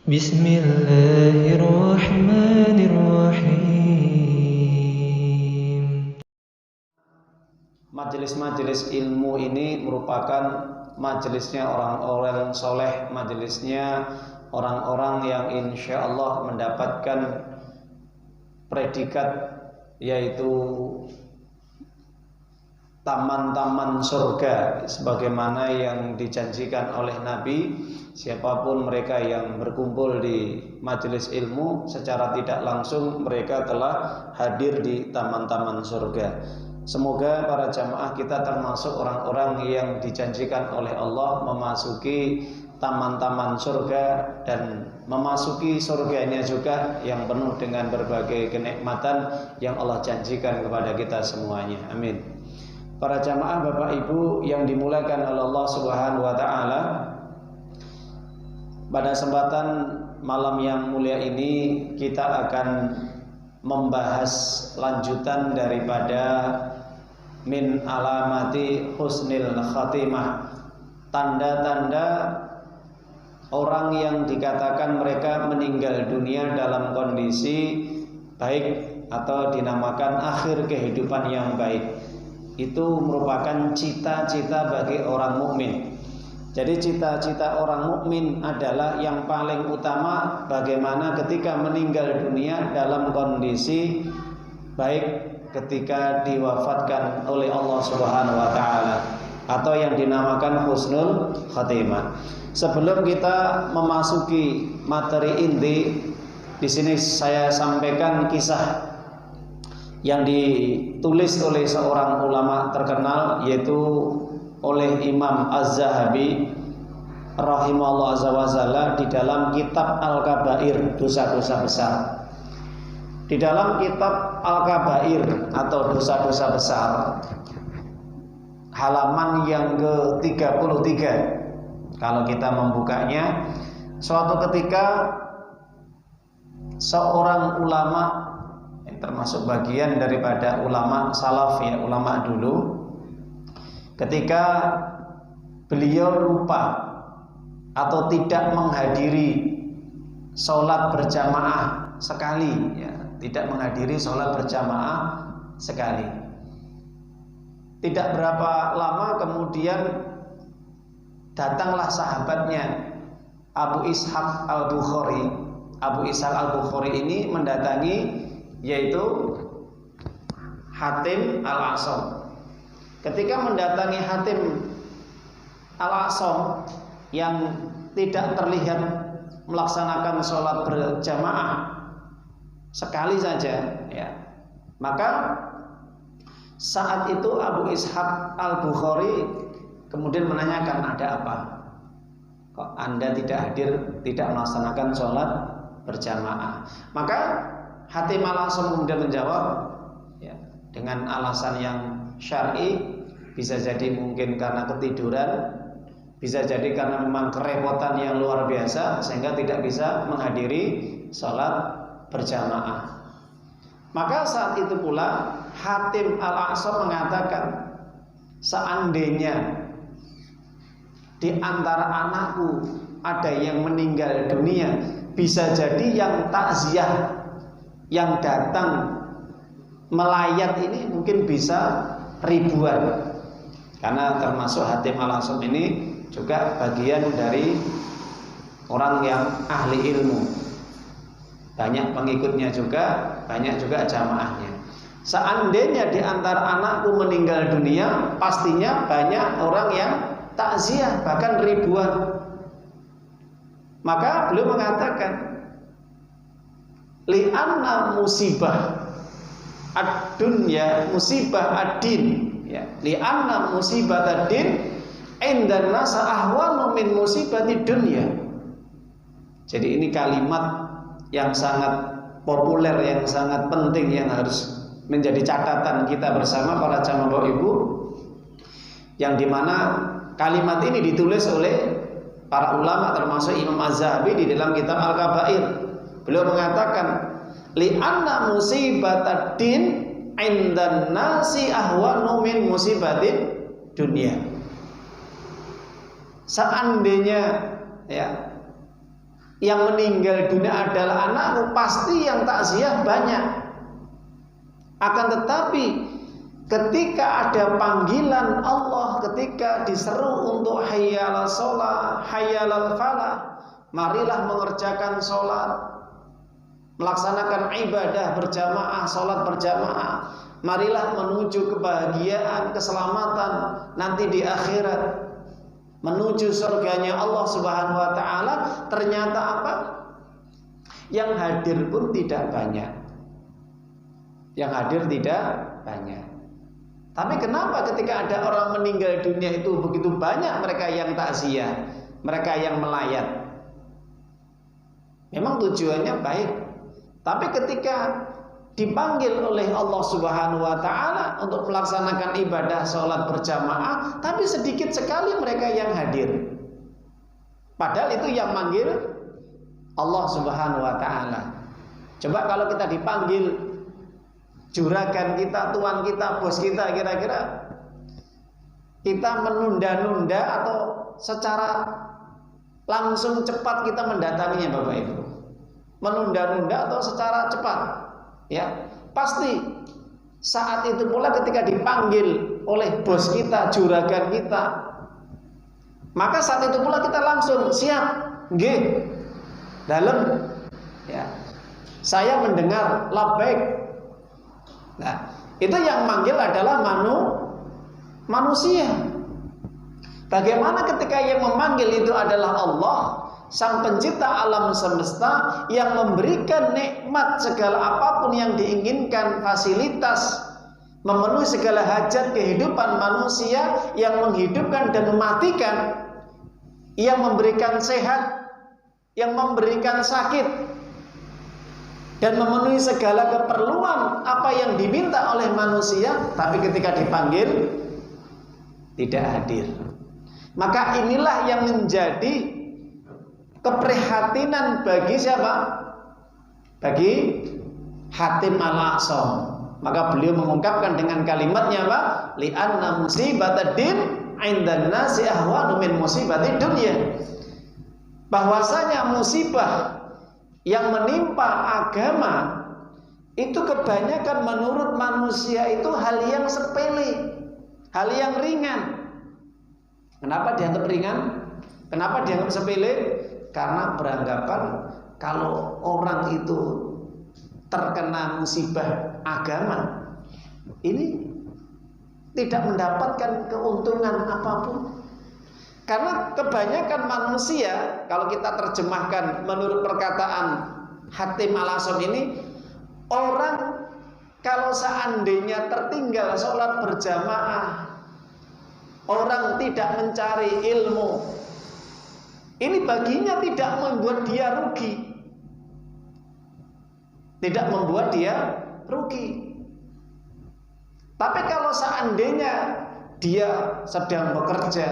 Bismillahirrahmanirrahim. Majelis-majelis ilmu ini merupakan majelisnya orang-orang soleh, majelisnya orang-orang yang insya Allah mendapatkan predikat yaitu taman-taman surga sebagaimana yang dijanjikan oleh Nabi. Siapapun mereka yang berkumpul di majelis ilmu secara tidak langsung mereka telah hadir di taman-taman surga. Semoga para jamaah kita termasuk orang-orang yang dijanjikan oleh Allah memasuki taman-taman surga dan memasuki surganya juga yang penuh dengan berbagai kenikmatan yang Allah janjikan kepada kita semuanya. Amin. Para jamaah Bapak Ibu yang dimuliakan oleh Allah Subhanahu wa taala, pada kesempatan malam yang mulia ini kita akan membahas lanjutan daripada min alamati husnil khatimah, tanda-tanda orang yang dikatakan mereka meninggal dunia dalam kondisi baik atau dinamakan akhir kehidupan yang baik. Itu merupakan cita-cita bagi orang mukmin. Jadi cita-cita orang mukmin adalah yang paling utama bagaimana ketika meninggal dunia dalam kondisi baik ketika diwafatkan oleh Allah Subhanahu wa taala atau yang dinamakan husnul khatimah. Sebelum kita memasuki materi inti, di sini saya sampaikan kisah yang ditulis oleh seorang ulama terkenal yaitu oleh Imam Az-Zahabi rahimahullah azza wa jalla di dalam kitab Al-Kabair, dosa-dosa besar. Di dalam kitab Al-Kabair atau dosa-dosa besar halaman yang ke-33, kalau kita membukanya, suatu ketika seorang ulama yang termasuk bagian daripada ulama salaf ya, ulama dulu, ketika beliau lupa atau tidak menghadiri sholat berjamaah sekali ya, tidak menghadiri sholat berjamaah sekali. Tidak berapa lama kemudian datanglah sahabatnya Abu Ishaq Al-Bukhari. Abu Ishaq Al-Bukhari ini mendatangi yaitu Hatim Al-Asam. Ketika mendatangi Hatim Al-Asam yang tidak terlihat melaksanakan sholat berjamaah sekali saja ya, maka saat itu Abu Ishaq Al-Bukhari kemudian menanyakan, ada apa? Kok Anda tidak hadir, tidak melaksanakan sholat berjamaah? Maka Hatim Al-Asam kemudian menjawab ya, dengan alasan yang syar'i. Bisa jadi mungkin karena ketiduran, bisa jadi karena memang kerepotan yang luar biasa sehingga tidak bisa menghadiri sholat berjamaah. Maka saat itu pula Hatim Al-Asam mengatakan, seandainya di antara anakku ada yang meninggal dunia, bisa jadi yang takziah, yang datang melayat ini mungkin bisa ribuan. Karena termasuk Hatim Al-Asam ini juga bagian dari orang yang ahli ilmu, banyak pengikutnya juga, banyak juga jamaahnya. Seandainya di antara anakku meninggal dunia, pastinya banyak orang yang takziah, bahkan ribuan. Maka beliau mengatakan, li'anna musibah ad-dunya musibah ad-din ya, li'anna musibah ad-din indan nasa ahwanu min musibati dunya. Jadi ini kalimat yang sangat populer, yang sangat penting, yang harus menjadi catatan kita bersama para jamaah Bapak Ibu, yang dimana kalimat ini ditulis oleh para ulama termasuk Imam Az-Zahabi di dalam kitab Al-Kabair. Beliau mengatakan, li'anna musibatad din indan nasi ahwanu min musibatid dunia. Seandainya ya yang meninggal dunia adalah anakmu, pasti yang takziah banyak. Akan tetapi ketika ada panggilan Allah, ketika diseru untuk hayyalal sholat, hayyalal falah, marilah mengerjakan sholat, melaksanakan ibadah berjamaah, sholat berjamaah, marilah menuju kebahagiaan, keselamatan nanti di akhirat, menuju surganya Allah Subhanahu wa taala. Ternyata apa? Yang hadir pun tidak banyak. Yang hadir tidak banyak. Tapi kenapa ketika ada orang meninggal dunia itu begitu banyak mereka yang takziah, mereka yang melayat? Memang tujuannya baik. Tapi ketika dipanggil oleh Allah Subhanahu wa taala untuk melaksanakan ibadah sholat berjamaah, tapi sedikit sekali mereka yang hadir. Padahal itu yang manggil Allah Subhanahu wa taala. Coba kalau kita dipanggil juragan kita, tuan kita, bos kita, kira-kira kita menunda-nunda atau secara langsung cepat kita mendatanginya, Bapak Ibu? Menunda-nunda atau secara cepat? Ya, pasti saat itu pula ketika dipanggil oleh bos kita, juragan kita, maka saat itu pula kita langsung siap, nggih, dalem, ya, saya mendengar, labbaik. Nah, itu yang manggil adalah manusia. Bagaimana ketika yang memanggil itu adalah Allah, Sang Pencipta alam semesta, yang memberikan nikmat segala apapun yang diinginkan, fasilitas, memenuhi segala hajat kehidupan manusia, yang menghidupkan dan mematikan, yang memberikan sehat, yang memberikan sakit, dan memenuhi segala keperluan apa yang diminta oleh manusia, tapi ketika dipanggil tidak hadir. Maka inilah yang menjadi keprihatinan bagi siapa? Bagi Hatim al-A'sam. Maka beliau mengungkapkan dengan kalimatnya apa? Li'anna musibatad din 'indan nasi ahwanu min musibatid dunya. Bahwasanya musibah yang menimpa agama itu kebanyakan menurut manusia itu hal yang sepele, hal yang ringan. Kenapa dianggap ringan? Kenapa dianggap sepele? Karena beranggapan kalau orang itu terkena musibah agama, ini tidak mendapatkan keuntungan apapun. Karena kebanyakan manusia, kalau kita terjemahkan menurut perkataan Hatim al-A'sam ini, orang kalau seandainya tertinggal sholat berjamaah, orang tidak mencari ilmu, ini baginya tidak membuat dia rugi. Tidak membuat dia rugi. Tapi kalau seandainya dia sedang bekerja,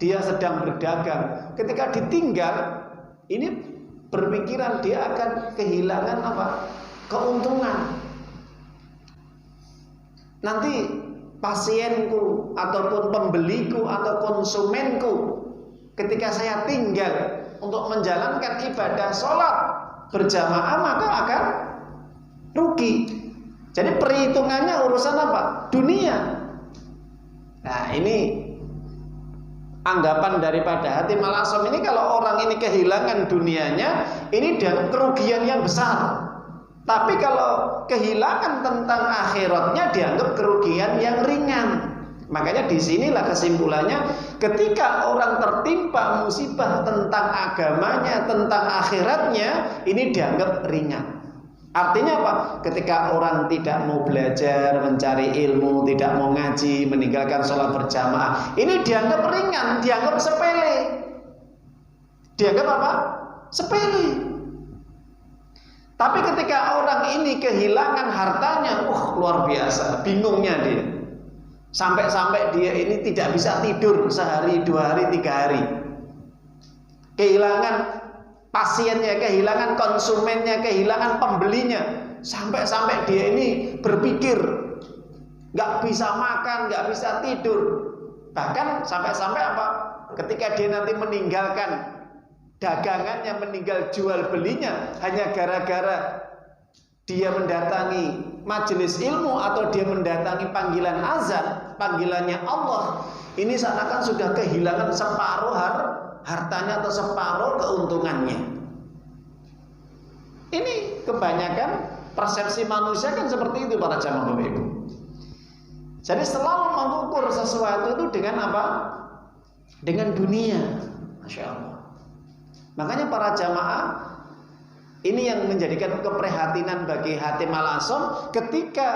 dia sedang berdagang, ketika ditinggal, ini berpikiran dia akan kehilangan apa? Keuntungan. Nanti pasienku ataupun pembeliku atau konsumenku, ketika saya tinggal untuk menjalankan ibadah sholat berjamaah, maka akan rugi. Jadi perhitungannya urusan apa? Dunia. Nah, ini anggapan daripada Hatim al-A'sam ini, kalau orang ini kehilangan dunianya, ini dianggap kerugian yang besar. Tapi kalau kehilangan tentang akhiratnya, dianggap kerugian yang ringan. Makanya disinilah kesimpulannya, ketika orang tertimpa musibah tentang agamanya, tentang akhiratnya, ini dianggap ringan. Artinya apa? Ketika orang tidak mau belajar, mencari ilmu, tidak mau ngaji, meninggalkan sholat berjamaah, ini dianggap ringan, dianggap sepele. Dianggap apa? Sepele. Tapi ketika orang ini kehilangan hartanya, luar biasa, bingungnya dia. Sampai-sampai dia ini tidak bisa tidur sehari, 2 hari, 3 hari. Kehilangan pasiennya, kehilangan konsumennya, kehilangan pembelinya. Sampai-sampai dia ini berpikir gak bisa makan, gak bisa tidur. Bahkan sampai-sampai apa? Ketika dia nanti meninggalkan dagangannya meninggal jual belinya hanya gara-gara dia mendatangi majelis ilmu atau dia mendatangi panggilan azan, panggilannya Allah, ini seakan sudah kehilangan separuh hartanya atau separuh keuntungannya. Ini kebanyakan persepsi manusia kan seperti itu para jamaah Bapak Ibu. Jadi selalu mengukur sesuatu itu dengan apa? Dengan dunia. Masya Allah. Makanya para jamaah, ini yang menjadikan keprihatinan bagi Hatim Al-Asom ketika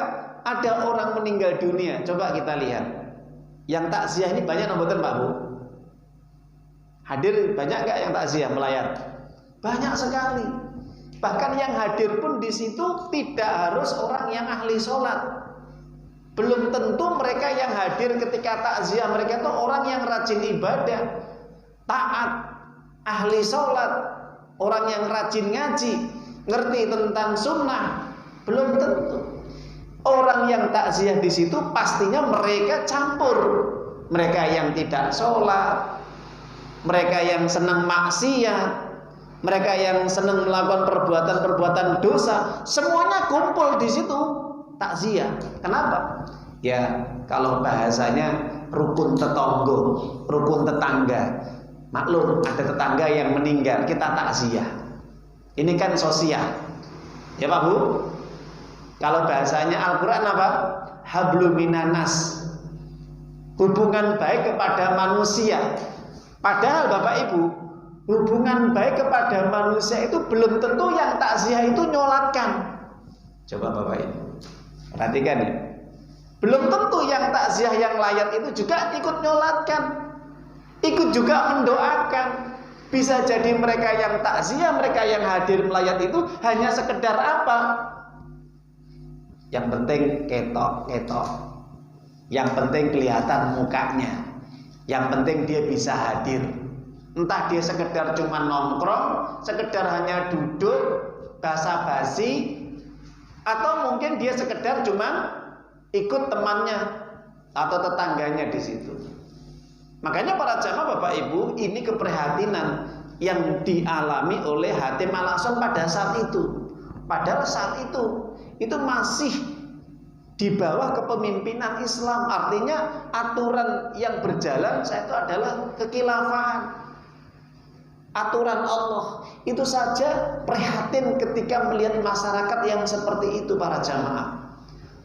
ada orang meninggal dunia. Coba kita lihat. Yang takziah ini banyak nomboten Pak Bu? Hadir banyak nggak yang takziah melayar? Banyak sekali. Bahkan yang hadir pun di situ tidak harus orang yang ahli sholat. Belum tentu mereka yang hadir ketika takziah mereka itu orang yang rajin ibadah, taat, ahli sholat, orang yang rajin ngaji, ngerti tentang sunnah. Belum tentu. Orang yang takziah di situ pastinya mereka campur. Mereka yang tidak sholat, mereka yang senang maksiat, mereka yang senang melakukan perbuatan-perbuatan dosa, semuanya kumpul di situ takziah. Kenapa? Ya kalau bahasanya rukun tetangga, rukun tetangga. Maklum ada tetangga yang meninggal, kita takziah. Ini kan sosial. Ya Pak Bu? Kalau bahasanya Al-Quran apa? Hablum minanas. Hubungan baik kepada manusia. Padahal Bapak Ibu, hubungan baik kepada manusia itu belum tentu yang takziah itu nyolatkan. Coba Bapak Ibu perhatikan ya. Belum tentu yang takziah yang layat itu juga ikut nyolatkan, ikut juga mendoakan. Bisa jadi mereka yang takziah, mereka yang hadir melayat itu hanya sekedar apa? Yang penting ketok-ketok, yang penting kelihatan mukanya, yang penting dia bisa hadir. Entah dia sekedar cuma nongkrong, sekedar hanya duduk basa-basi, atau mungkin dia sekedar cuma ikut temannya atau tetangganya di situ. Makanya para jamaah Bapak Ibu, ini keprihatinan yang dialami oleh Hatim Al-Asom pada saat itu. Padahal saat itu masih di bawah kepemimpinan Islam. Artinya aturan yang berjalan saat itu adalah kekhilafahan, aturan Allah. Itu saja prihatin ketika melihat masyarakat yang seperti itu para jamaah.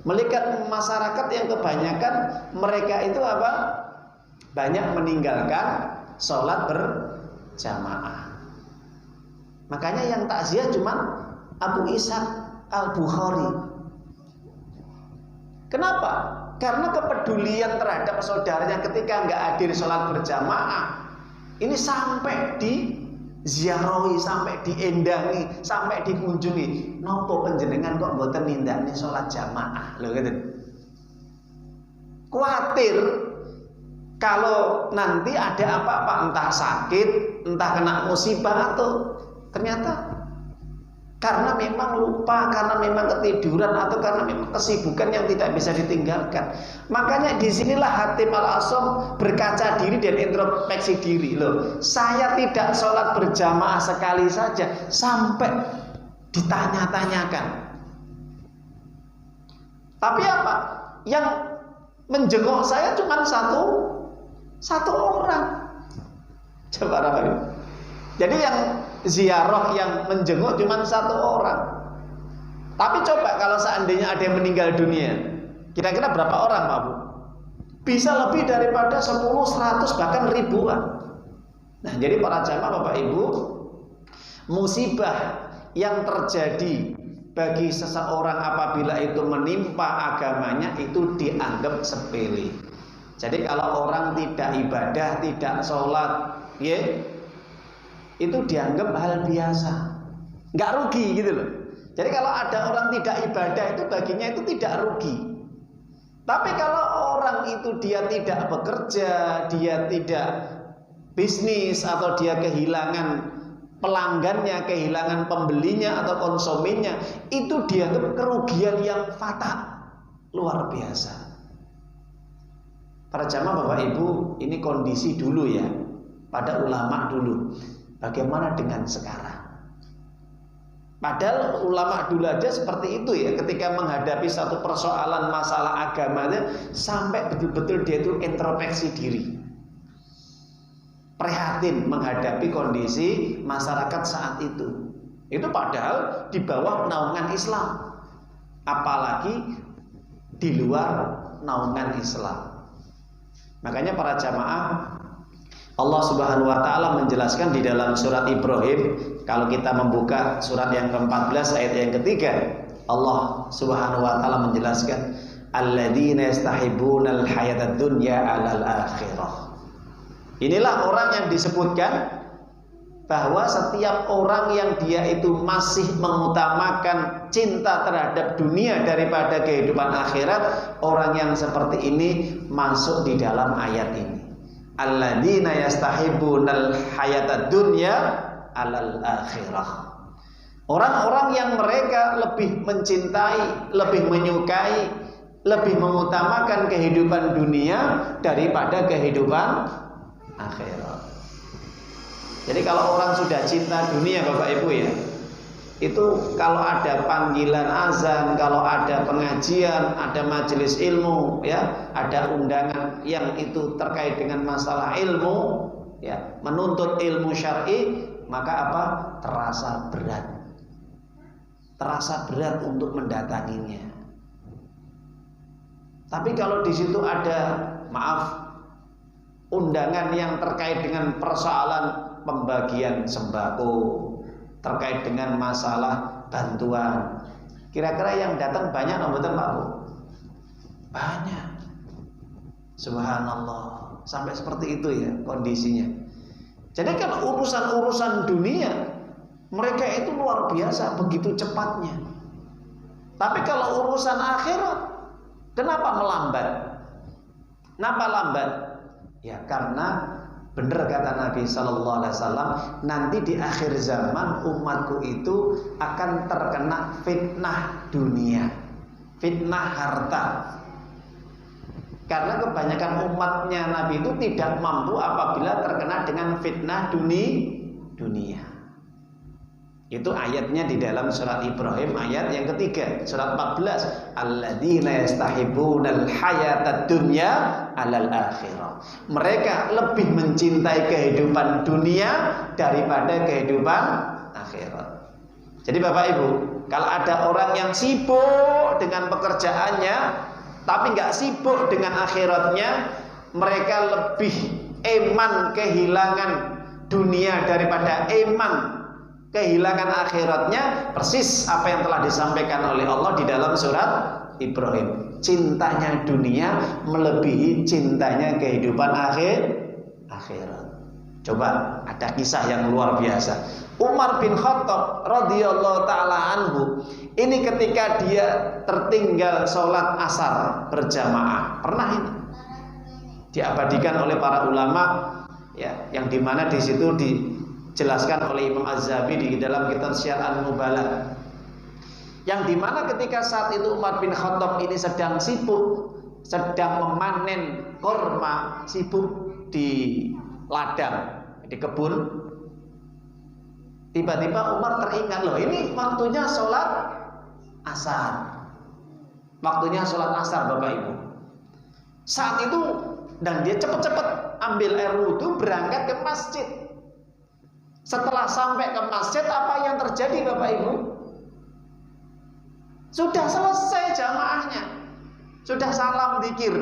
Melihat masyarakat yang kebanyakan mereka itu apa? Banyak meninggalkan sholat berjamaah. Makanya yang takziah cuma Abu Ishaq Al-Bukhari. Kenapa? Karena kepedulian terhadap saudaranya ketika nggak hadir sholat berjamaah ini sampai diziarahi, sampai diendangi, sampai dikunjungi. Nopo panjenengan kok mboten nindakne sholat jamaah? Lho gitu. Kuatir kalau nanti ada apa-apa, entah sakit, entah kena musibah, atau ternyata karena memang lupa, karena memang ketiduran, atau karena memang kesibukan yang tidak bisa ditinggalkan. Makanya disinilah Hatim Al-Asom berkaca diri dan introspeksi diri. Loh, saya tidak sholat berjamaah sekali saja sampai ditanya-tanyakan. Tapi apa? Yang menjenguk saya cuma satu orang. Coba rapi. Jadi yang ziarah, yang menjenguk cuma satu orang. Tapi coba kalau seandainya ada yang meninggal dunia, kira-kira berapa orang Pak Bu? Bisa lebih daripada 10, 100, bahkan ribuan. Nah jadi para jamaah Bapak Ibu, musibah yang terjadi bagi seseorang apabila itu menimpa agamanya itu dianggap sepele. Jadi kalau orang tidak ibadah, tidak sholat, ya, itu dianggap hal biasa, nggak rugi gitu loh. Jadi kalau ada orang tidak ibadah itu baginya itu tidak rugi. Tapi kalau orang itu dia tidak bekerja, dia tidak bisnis, atau dia kehilangan pelanggannya, kehilangan pembelinya atau konsumennya, itu dianggap kerugian yang fatal, luar biasa. Para jamaah Bapak Ibu, ini kondisi dulu ya, pada ulama dulu. Bagaimana dengan sekarang? Padahal ulama dulu aja seperti itu ya, ketika menghadapi satu persoalan masalah agamanya sampai betul-betul dia itu introspeksi diri, prihatin menghadapi kondisi masyarakat saat itu. Itu padahal di bawah naungan Islam, apalagi di luar naungan Islam. Makanya para jamaah, Allah Subhanahu wa taala menjelaskan di dalam surat Ibrahim, kalau kita membuka surat yang ke-14 ayat yang ketiga, Allah Subhanahu wa taala menjelaskan alladzina yastahibunal hayatad dunya 'alal akhirah. Inilah orang yang disebutkan bahwa setiap orang yang dia itu masih mengutamakan cinta terhadap dunia daripada kehidupan akhirat, orang yang seperti ini masuk di dalam ayat ini. Alladzina yastahibunal hayatad dunya 'alal akhirah. Orang-orang yang mereka lebih mencintai, lebih menyukai, lebih mengutamakan kehidupan dunia daripada kehidupan akhirat. Jadi kalau orang sudah cinta dunia Bapak Ibu ya, itu kalau ada panggilan azan, kalau ada pengajian, ada majelis ilmu ya, ada undangan yang itu terkait dengan masalah ilmu ya, menuntut ilmu syar'i, maka apa? Terasa berat. Terasa berat untuk mendatanginya. Tapi kalau di situ ada undangan yang terkait dengan persoalan pembagian sembako, terkait dengan masalah bantuan, kira-kira yang datang banyak atau betul Pak Bu? Banyak. Subhanallah, sampai seperti itu ya kondisinya. Jadi kalau urusan-urusan dunia mereka itu luar biasa, begitu cepatnya. Tapi kalau urusan akhirat, kenapa melambat? Kenapa lambat? Ya karena benar kata Nabi Sallallahu Alaihi Wasallam, nanti di akhir zaman umatku itu akan terkena fitnah dunia, fitnah harta. Karena kebanyakan umatnya Nabi itu tidak mampu apabila terkena dengan fitnah dunia. Itu ayatnya di dalam surat Ibrahim ayat yang ketiga, surat 14. Alladzina yastahibunal hayatad dunya 'alal akhirah. Mereka lebih mencintai kehidupan dunia daripada kehidupan akhirat. Jadi Bapak Ibu, kalau ada orang yang sibuk dengan pekerjaannya tapi nggak sibuk dengan akhiratnya, mereka lebih eman kehilangan dunia daripada eman kehilangan akhiratnya. Persis apa yang telah disampaikan oleh Allah di dalam surat Ibrahim. Cintanya dunia melebihi cintanya kehidupan akhirat. Coba ada kisah yang luar biasa. Umar bin Khattab radhiyallahu taala anhu, ini ketika dia tertinggal sholat asar berjamaah, pernah ini diabadikan oleh para ulama ya, yang dimana di situ dijelaskan oleh Imam Az-Zahabi di dalam kitab Syiar An-Nubala, yang dimana ketika saat itu Umar bin Khattab ini sedang sibuk, sedang memanen korma, sibuk di ladang, di kebun. Tiba-tiba Umar teringat, loh ini waktunya sholat asar, waktunya sholat asar Bapak Ibu. Saat itu dan dia cepat-cepat ambil air wudhu, berangkat ke masjid. Setelah sampai ke masjid, apa yang terjadi Bapak Ibu? Sudah selesai jamaahnya, sudah salam zikir.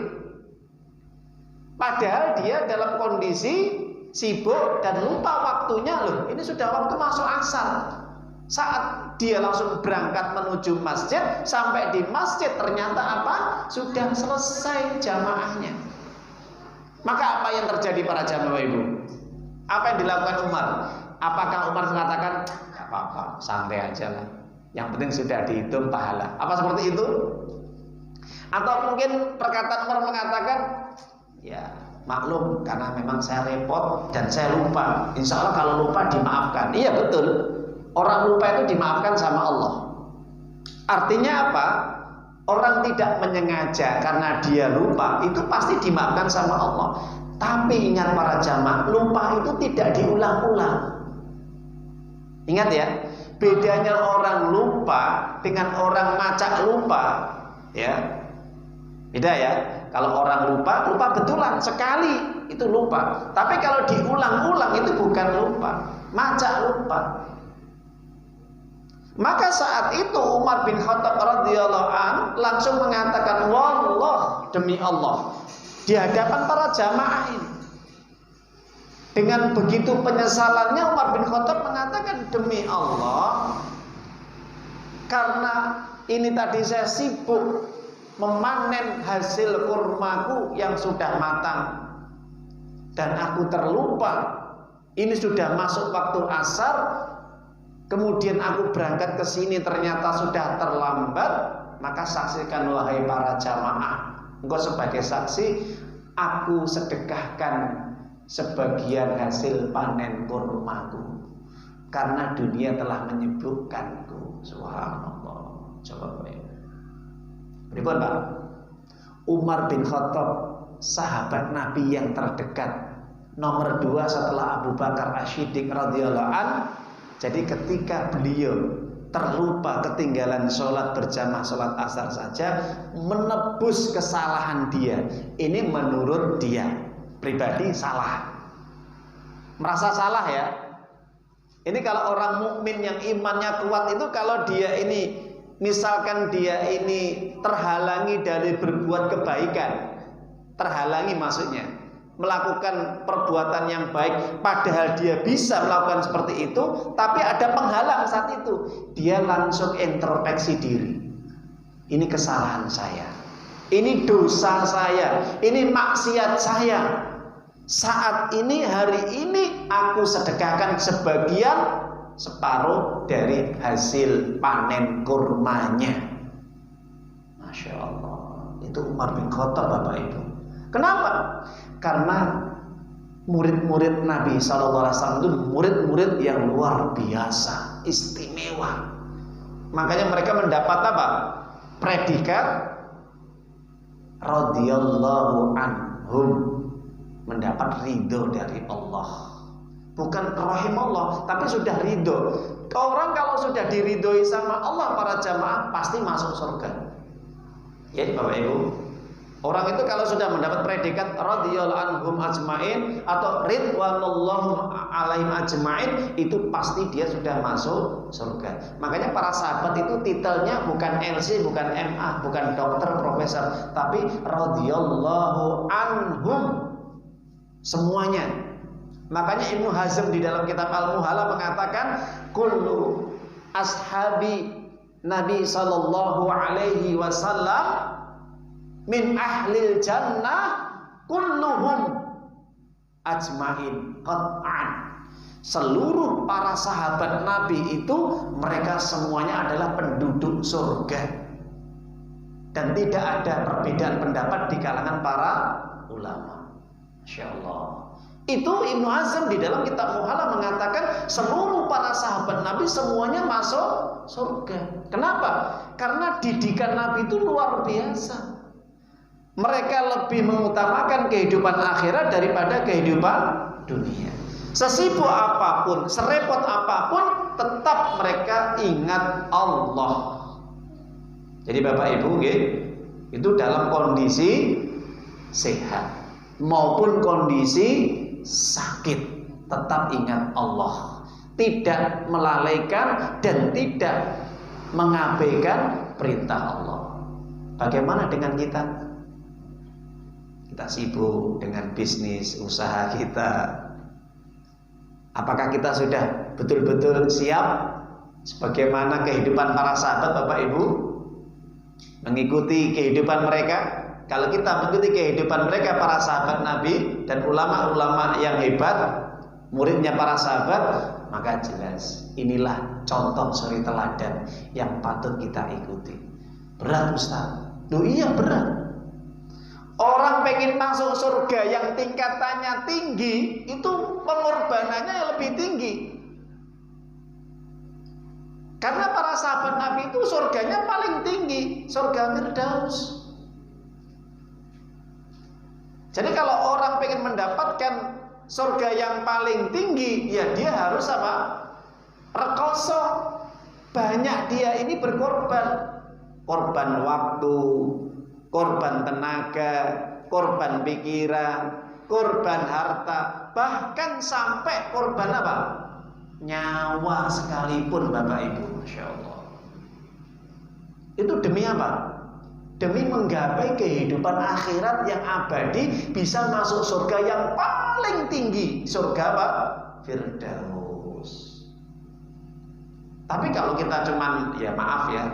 Padahal dia dalam kondisi sibuk dan lupa waktunya, loh ini sudah waktu masuk asar. Saat dia langsung berangkat menuju masjid, sampai di masjid ternyata apa? Sudah selesai jamaahnya. Maka apa yang terjadi para jamaah Ibu? Apa yang dilakukan Umar? Apakah Umar mengatakan gak apa-apa, santai aja lah, yang penting sudah dihitung pahala? Apa seperti itu? Atau mungkin perkataan Umar mengatakan, ya maklum karena memang saya repot dan saya lupa, insya Allah kalau lupa dimaafkan. Iya betul, orang lupa itu dimaafkan sama Allah. Artinya apa? Orang tidak menyengaja karena dia lupa, itu pasti dimaafkan sama Allah. Tapi ingat para jamaah, lupa itu tidak diulang-ulang. Ingat ya, bedanya orang lupa dengan orang macak lupa, ya. Beda ya. Kalau orang lupa, lupa betulan sekali itu lupa. Tapi kalau diulang-ulang itu bukan lupa, macak lupa. Maka saat itu Umar bin Khattab radhiyallahu an langsung mengatakan, wallah, demi Allah, di hadapan para jamaah ini. Dengan begitu penyesalannya Umar bin Khattab mengatakan, demi Allah, karena ini tadi saya sibuk memanen hasil kurmaku yang sudah matang dan aku terlupa. Ini sudah masuk waktu asar, kemudian aku berangkat ke sini ternyata sudah terlambat. Maka saksikan wahai para jamaah, engkau sebagai saksi, aku sedekahkan sebagian hasil panen kurmaku karena dunia telah menyibukkanku. Subhanallah. Coba Pak. Berikut Pak, Umar bin Khattab, sahabat Nabi yang terdekat, nomor 2 setelah Abu Bakar As-Siddiq radhiyallahu an. Jadi ketika beliau terlupa ketinggalan sholat berjamaah sholat asar saja, menebus kesalahan dia. Ini menurut dia pribadi salah, merasa salah ya. Ini kalau orang mukmin yang imannya kuat itu, kalau dia ini misalkan dia ini terhalangi dari berbuat kebaikan, terhalangi maksudnya melakukan perbuatan yang baik, padahal dia bisa melakukan seperti itu, tapi ada penghalang saat itu, dia langsung introspeksi diri. Ini kesalahan saya, ini dosa saya, ini maksiat saya. Saat ini, hari ini aku sedekahkan sebagian, separuh dari hasil panen kurmanya. Masya Allah. Itu Umar bin Khattab Bapak Ibu. Kenapa? Karena murid-murid Nabi SAW itu murid-murid yang luar biasa, istimewa. Makanya mereka mendapat apa? Predikat radhiyallahu anhum, mendapat ridho dari Allah. Bukan rahimahullah, tapi sudah ridho. Orang kalau sudah diridhoi sama Allah, para jamaah pasti masuk surga. Ya Bapak Ibu, orang itu kalau sudah mendapat predikat radhiyallahu anhum ajmain atau ridwanullahu alaihim ajmain, itu pasti dia sudah masuk surga. Makanya para sahabat itu titelnya bukan LC, bukan MA, bukan dokter, profesor, tapi radhiyallahu anhum semuanya. Makanya Ibnu Hazm di dalam kitab Al-Muhalla mengatakan, kullu ashabi Nabi sallallahu alaihi wasallam min ahlil jannah kulluhum ajmain qat'an. Seluruh para sahabat Nabi itu mereka semuanya adalah penduduk surga, dan tidak ada perbedaan pendapat di kalangan para ulama. Masya Allah. Itu Ibnu Hazm di dalam kitab Muhalla mengatakan seluruh para sahabat Nabi semuanya masuk surga. Kenapa? Karena didikan Nabi itu luar biasa. Mereka lebih mengutamakan kehidupan akhirat daripada kehidupan dunia. Sesibuk apapun, serepot apapun, tetap mereka ingat Allah. Jadi Bapak Ibu, itu dalam kondisi sehat maupun kondisi sakit, tetap ingat Allah, tidak melalaikan dan tidak mengabaikan perintah Allah. Bagaimana dengan kita? Kita sibuk dengan bisnis, usaha kita. Apakah kita sudah betul-betul siap sebagaimana kehidupan para sahabat Bapak Ibu? Mengikuti kehidupan mereka. Kalau kita mengikuti kehidupan mereka, para sahabat Nabi dan ulama-ulama yang hebat, muridnya para sahabat, maka jelas inilah contoh suri teladan yang patut kita ikuti. Berat Ustaz? Loh iya berat. Orang pengen masuk surga yang tingkatannya tinggi, itu pengorbanannya lebih tinggi. Karena para sahabat Nabi itu surganya paling tinggi, surga Firdaus. Jadi kalau orang pengen mendapatkan surga yang paling tinggi, ya dia harus apa? rekoso. Banyak dia ini berkorban. Korban waktu, korban tenaga, korban pikiran, korban harta, bahkan sampai korban apa? Nyawa sekalipun, Bapak Ibu. Masya Allah. Itu demi apa? Demi menggapai kehidupan akhirat yang abadi, bisa masuk surga yang paling tinggi. Surga apa? Firdaus. Tapi kalau kita cuman, ya maaf ya,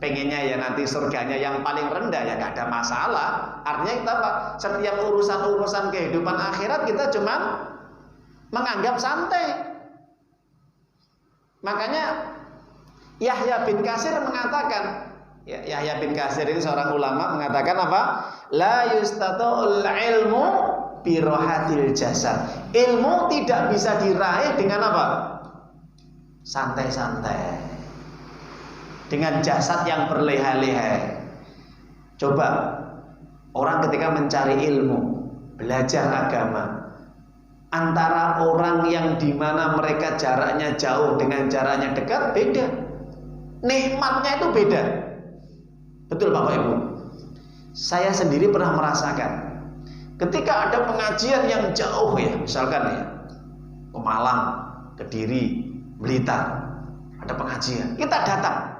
pengennya ya nanti surganya yang paling rendah, ya gak ada masalah. Artinya kita apa? Setiap urusan-urusan kehidupan akhirat kita cuman menganggap santai. Makanya Yahya bin Katsir mengatakan, Yahya bin Katsir ini seorang ulama, mengatakan apa? La yustata'ul ilmu birohatil jasad. Ilmu tidak bisa diraih dengan apa? Santai-santai, dengan jasad yang berleha-leha. Coba orang ketika mencari ilmu, belajar agama, antara orang yang dimana mereka jaraknya jauh dengan jaraknya dekat beda. Nikmatnya itu beda. Betul Bapak Ibu. Saya sendiri pernah merasakan ketika ada pengajian yang jauh ya, misalkan ya, ke Malang, Kediri, Blitar, ada pengajian, kita datang.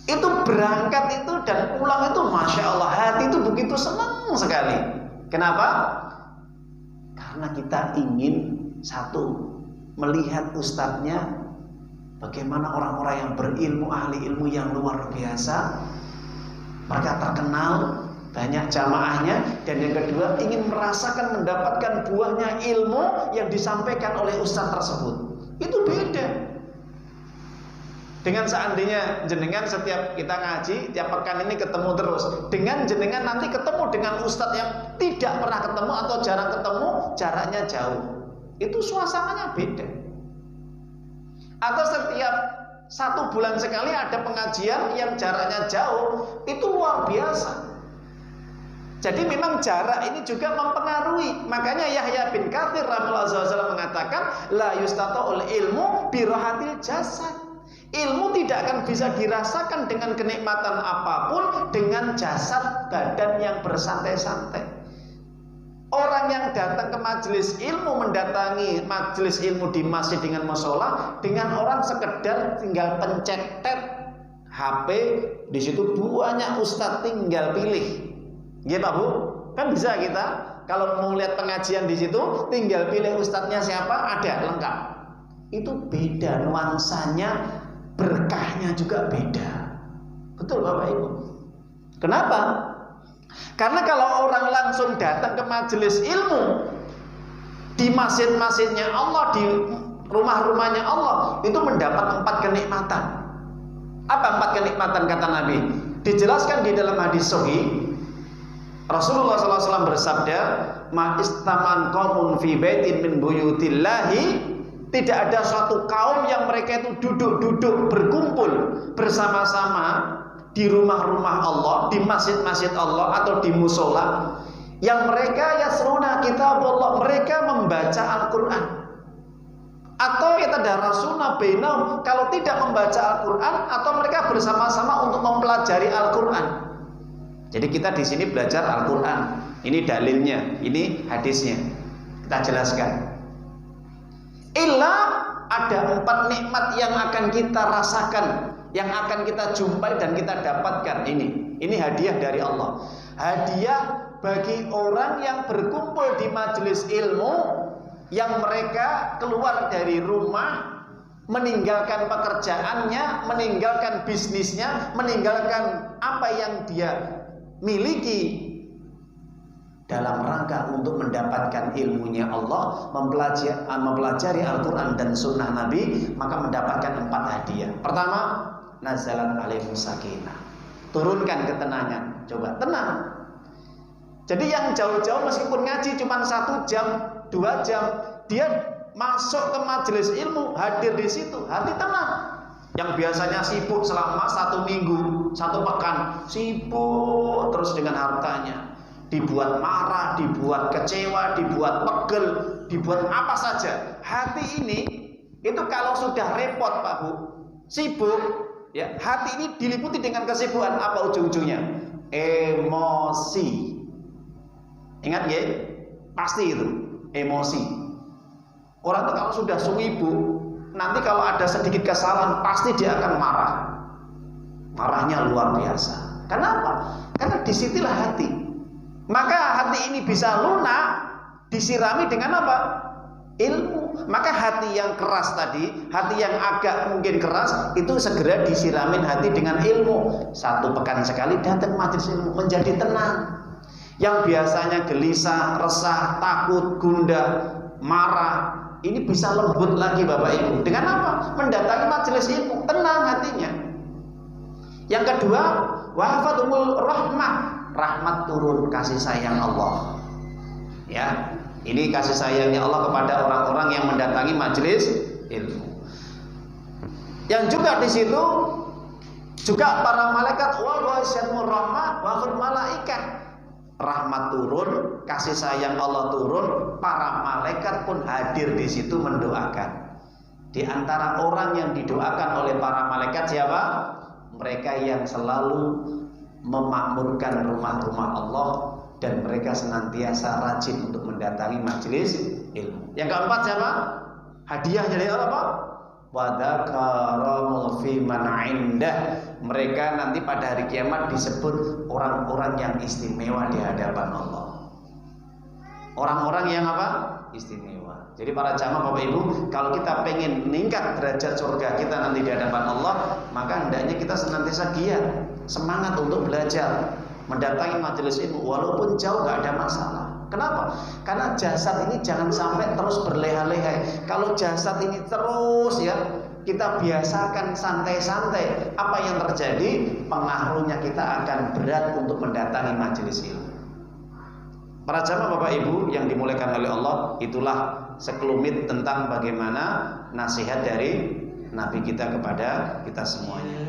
Itu berangkat itu dan pulang itu Masya Allah, hati itu begitu senang sekali. Kenapa? Karena kita ingin satu, melihat ustadznya, bagaimana orang-orang yang berilmu, ahli ilmu yang luar biasa, mereka terkenal, banyak jamaahnya. Dan yang kedua, ingin merasakan, mendapatkan buahnya ilmu yang disampaikan oleh ustadz tersebut. Itu beda dengan seandainya jenengan setiap kita ngaji tiap pekan ini ketemu terus, dengan jenengan nanti ketemu dengan ustadz yang tidak pernah ketemu atau jarang ketemu, jaraknya jauh, itu suasananya beda. Atau setiap 1 bulan sekali ada pengajian yang jaraknya jauh, itu luar biasa. Jadi memang jarak ini juga mempengaruhi. Makanya Yahya bin Katsir rahimahullah mengatakan, la yustata'ul ilmu birohatil jasad. Ilmu tidak akan bisa dirasakan dengan kenikmatan apapun dengan jasad badan yang bersantai-santai. Orang yang datang ke majelis ilmu, mendatangi majelis ilmu di masjid dengan musola, dengan orang sekedar tinggal pencet tab HP, di situ banyak ustadz, tinggal pilih. Iya Pak Bu, kan bisa kita kalau mau lihat pengajian di situ, tinggal pilih ustadznya siapa, ada lengkap. Itu beda nuansanya, berkahnya juga beda. Betul Bapak Ibu. Kenapa? Karena kalau orang langsung datang ke majelis ilmu di masjid-masjidnya Allah, di rumah-rumahnya Allah, itu mendapat 4 kenikmatan. Apa 4 kenikmatan kata Nabi? Dijelaskan di dalam hadis sahih. Rasulullah SAW bersabda, ma istaman qaumun fi baitin min buyutillahi, tidak ada suatu kaum yang mereka itu duduk-duduk berkumpul bersama-sama di rumah-rumah Allah, di masjid-masjid Allah atau di musola, yang mereka yasruna kitabullah, mereka membaca Al-Quran, atau yatadarasuna bainahum, kalau tidak membaca Al-Quran, atau mereka bersama-sama untuk mempelajari Al-Quran. Jadi kita di sini belajar Al-Quran. Ini dalilnya, ini hadisnya. Kita jelaskan. Illa ada 4 nikmat yang akan kita rasakan, yang akan kita jumpai dan kita dapatkan. Ini hadiah dari Allah. Hadiah bagi orang yang berkumpul di majelis ilmu, yang mereka keluar dari rumah, meninggalkan pekerjaannya, meninggalkan bisnisnya, meninggalkan apa yang dia miliki dalam rangka untuk mendapatkan ilmunya Allah, mempelajari Al-Quran dan Sunnah Nabi, maka mendapatkan 4 hadiah. Pertama, nazalat alaihim sakinah, turunkan ketenangan. Coba tenang. Jadi yang jauh-jauh meskipun ngaji cuma 1 jam, 2 jam, dia masuk ke majelis ilmu, hadir di situ, hati tenang. Yang biasanya sibuk selama 1 minggu, 1 pekan, sibuk terus dengan hartanya, dibuat marah, dibuat kecewa, dibuat pegel, dibuat apa saja. Hati ini Itu kalau sudah repot Pak Bu, sibuk, ya, hati ini diliputi dengan kesibukan, apa ujung-ujungnya? Emosi. Ingat ya, pasti itu emosi. Orang itu kalau sudah sibuk, nanti kalau ada sedikit kesalahan pasti dia akan marah. Marahnya luar biasa. Kenapa? Karena disitulah hati. Maka hati ini bisa lunak disirami dengan apa? Ilmu. Maka hati yang keras tadi, hati yang agak mungkin keras, itu segera disiramin hati dengan ilmu. 1 pekan sekali datang majelis ilmu, menjadi tenang. Yang biasanya gelisah, resah, takut, gundah, marah, ini bisa lembut lagi Bapak Ibu. Dengan apa? Mendatangi majelis ilmu, tenang hatinya. Yang kedua, wafatumul rahmah, rahmat turun, kasih sayang Allah. Ya, ini kasih sayangnya Allah kepada orang-orang yang mendatangi majelis ilmu. Yang juga di situ juga para malaikat wa ghasyiyatuhur rahmah wa malaikah. Rahmat turun, kasih sayang Allah turun, para malaikat pun hadir di situ mendoakan. Di antara orang yang didoakan oleh para malaikat siapa? Mereka yang selalu memakmurkan rumah-rumah Allah dan mereka senantiasa rajin untuk mendatangi majelis ilmu. Yang keempat siapa? Hadiah dari Allah apa? Wadzakarahum fi man indah. Mereka nanti pada hari kiamat disebut orang-orang yang istimewa di hadapan Allah. Orang-orang yang apa? Istimewa. Jadi para jamaah Bapak Ibu, kalau kita pengen meningkat derajat surga kita nanti di hadapan Allah, maka hendaknya kita senantiasa giat, semangat untuk belajar, mendatangi majelis ilmu walaupun jauh gak ada masalah. Kenapa? Karena jasad ini jangan sampai terus berleha-leha. Kalau jasad ini terus ya kita biasakan santai-santai, apa yang terjadi? Pengaruhnya kita akan berat untuk mendatangi majelis ilmu. Para jamaah Bapak Ibu yang dimuliakan oleh Allah, itulah sekelumit tentang bagaimana nasihat dari Nabi kita kepada kita semuanya.